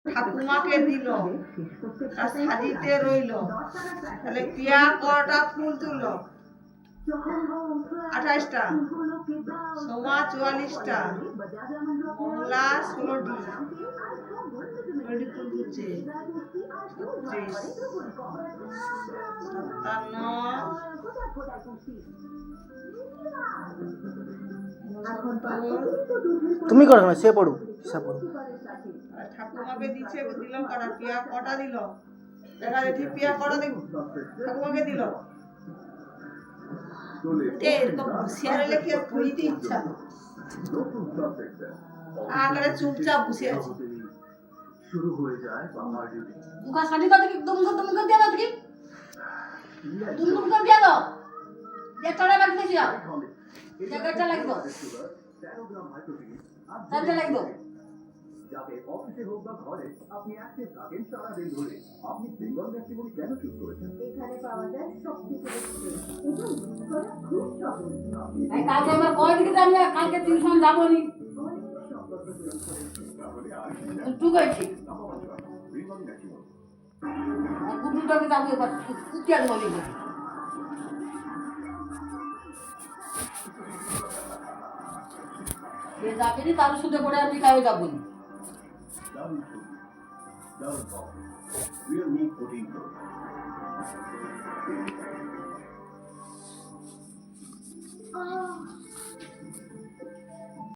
ঠাকুমাকে দিল, সাজিতে রইল। তাহলে পিয়া কটা ফুল তুলল? 28টা, সোমা 44টা, মংলা 16টি, ফুল তুলছে। 36, 57, তুমি করো না, সে পড়ো, সে পড়ো। ঠাকুমাকে দিচ্ছে, দিল কটা? পিয়া কটা দিল? দেখা দেখি পিয়া কটা দিল ঠাকুমাকে দিল। এরকম হুঁশিয়ার হলে কি আর পড়িতে ইচ্ছা আকারে চুপচাপ বসে আছে। শুরু হয়ে যায় বাবার ডিউটি। মুখা সাজি দাও দেখি, দুমদুম দুমদুম দিয়ে দাও দেখি, দুমদুম করে দিয়ে দাও। একটা বাকি দিছি দাও, একটা লাগবে, চারটা লাগবে। যাতে অফিসে হোক বা ঘরে আপনি অ্যাক্টিভ থাকেন সারাদিন ধরে। আপনি বেঙ্গল ম্যাট্রিমনি কেন চুজ করেছেন? এখানে পাওয়া যায় সবকিছু এবং ইউজ করা খুব সহজ। কালকে আমার কয় দিকে যাবি? কালকে টিউশন যাবো নি, টুকাইছি কুটুটাকে যাবো এবার, কুটিয়ার বলি সে যাবেনি, তার শুধু পড়ে আমি কাজে যাবো নি। Real meat protein powder.